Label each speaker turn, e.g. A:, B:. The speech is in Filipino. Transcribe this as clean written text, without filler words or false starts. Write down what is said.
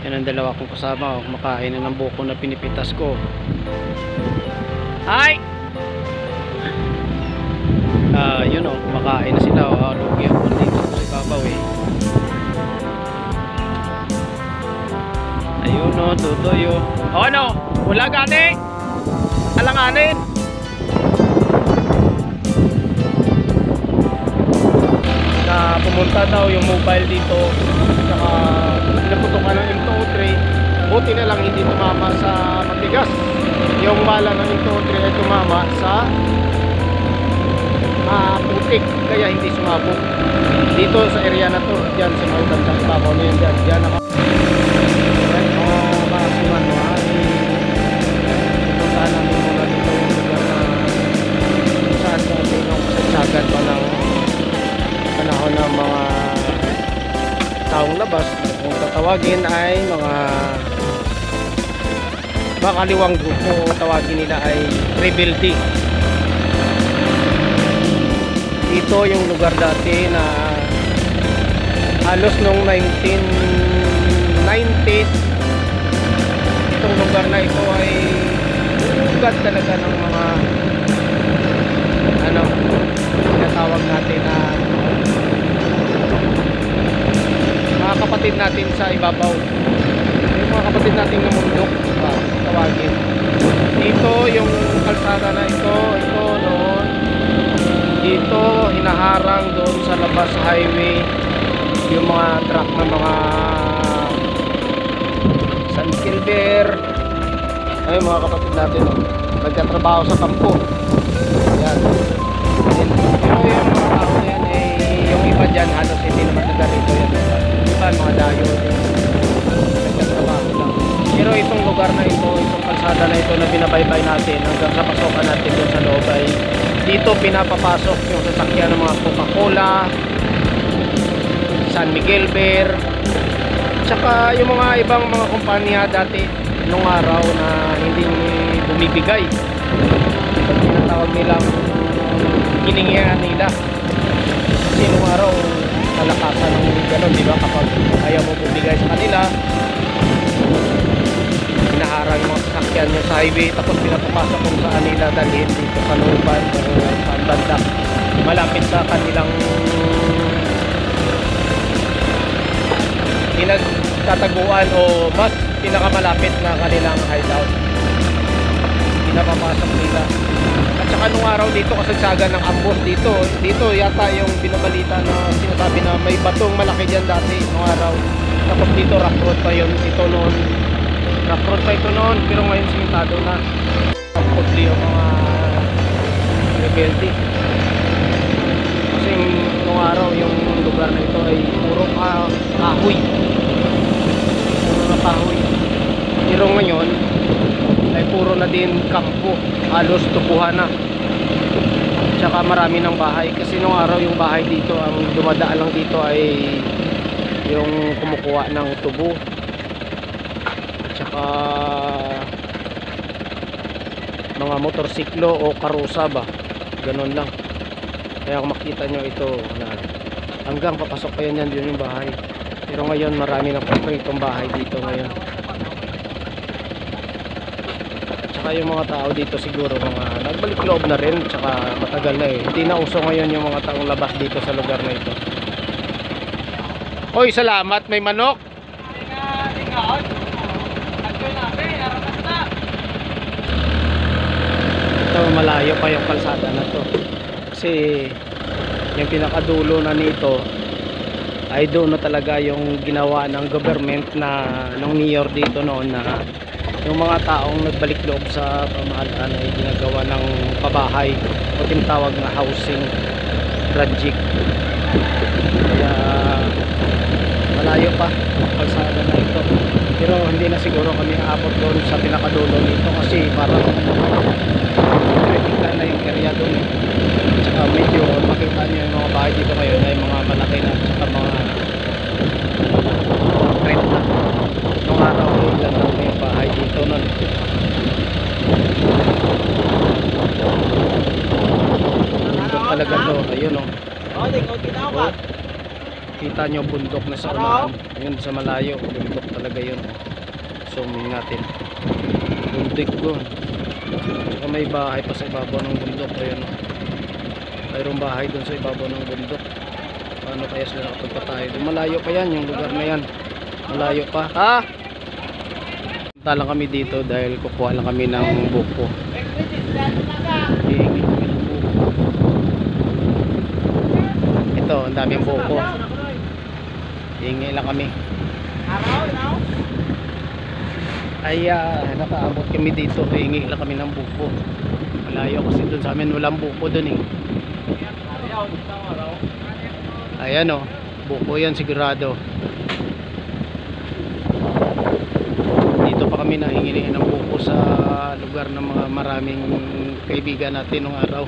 A: Yan ang dalawa kong kasama, kumakain na ng buko na pinipitas ko. Hi! Yun o, kumakain na sila. Lugi ako dito sa ibabaw eh. Ayun o, tutoy o. O ano? Wala gani? Alanganin? Na pumunta daw yung mobile dito. Saka pinaputukan ng M203. Buti na lang hindi tumama sa matigas. Yung bala ng M203 ay tumama sa putik, kaya hindi sumabog dito sa area na to. Diyan sa may bandang ibabaw na yun, diyan naka yan mga makasiman mo ha. Punta namin muna dito yung lugar na saan natin yung kasagsagan pa ng panahon ng mga taong labas. Kung tatawagin ay mga kaliwang grupo, tawagin nila ay rebelde. Ito yung lugar dati na halos nung 1990s. Itong lugar na ito ay lugar talaga ng mga tinatawag natin na mga kapatid natin sa ibabaw, yung mga kapatid natin ng mundok, tawagin. Dito yung kalsada na ito noon, dito hinaharang doon sa labas highway yung mga truck ng mga San Gilbert. Ay mga kapatid natin nagtatrabaho sa kampo. Ayan. Pero yung mga tao na yan yung iba dyan halos hindi naman nagarito yan. Iba mga dayo nagtatrabaho lang. Pero itong lugar na ito, itong kalsada na ito na binabaybay natin hanggang sa pasokan natin doon sa loob ay dito pinapapasok yung sasakyan ng mga Coca-Cola, San Miguel Beer, tsaka yung mga ibang mga kumpanya dati nung araw na hindi bumibigay. Pag tinatawag nilang hiningihan nila. Kasi nung araw kalakasan ng gano'n, di ba? Kapag ayaw mo bumigay sa kanila, hinaharang yung mga sasakyan nyo sa highway, tapos pinapapasok kung saan nila dalhin dito sa lupan o saan banda malapit sa kanilang pinagtataguan o mas pinakamalapit na kanilang hideout. Pinapapasok nila. At saka nung araw dito kasagsagan ng ambos dito yata yung binabalita na sinasabi na may batong malaki dyan dati nung araw. Tapos dito rock road pa yun ito noon. Rock road pa ito noon, pero ngayon simentado na. Pagpudli yung mga rebelde. Kasi nung araw yung lugar na ito ay puro kahoy. Puro na kahoy. Pero ngayon ay puro na din kampo. Halos tubuhan na. Tsaka marami ng bahay. Kasi nung araw yung bahay dito, ang dumadaan lang dito ay yung kumukuha ng tubo. Tsaka mga motorsiklo o karusa ba, ganon lang. Kaya kung makita nyo ito na hanggang papasok pa yan din yung bahay. Pero ngayon marami ng konkretong bahay dito ngayon. Tsaka yung mga tao dito siguro mga nagbalik loob na rin. Tsaka matagal na hindi na uso ngayon yung mga taong labas dito sa lugar na ito. Oy, salamat, may manok. Ito malayo pa yung kalsada na to. Kasi yung pinakadulo na nito ay doon na talaga yung ginawa ng government na nung mayor dito noon, na yung mga taong nagbalik loob sa pamahalaan ay ginagawa ng pabahay o tinatawag na housing project. Kaya malayo pa ang kalsada na ito, pero hindi na siguro kami aabot doon sa pinakadulo nito kasi parang kritikal na yung area doon. Tsaka medyo makita nyo yung mga bahay dito ngayon ay mga malaki na, tsaka mga concrete na. Nung araw lang lang yung bahay dito nun. Bundok talaga to, ayun o. Kita nyo bundok na sa unahan, yun sa malayo, bundok talaga. talaga yun. Zooming natin. Buntik ko. Saka may bahay pa sa ibabaw ng bundok. Ayan, mayroong bahay dun sa ibabaw ng bundok. Paano kaya sila nakapagpatay? Malayo pa yan, yung lugar na yan. Malayo pa. Ha? Punta lang kami dito dahil kukuha lang kami ng buko. Hihingi kami ng buko. Ito, ang daming buko. Hihingi lang kami. Ay, nakaabot kami dito. Hihingi lang kami ng buko. Malayo kasi dun sa amin walang buko dun eh. Ayan o, buko yan sigurado. Dito pa kami nahingi ng buko sa lugar ng mga maraming kaibigan natin nung araw.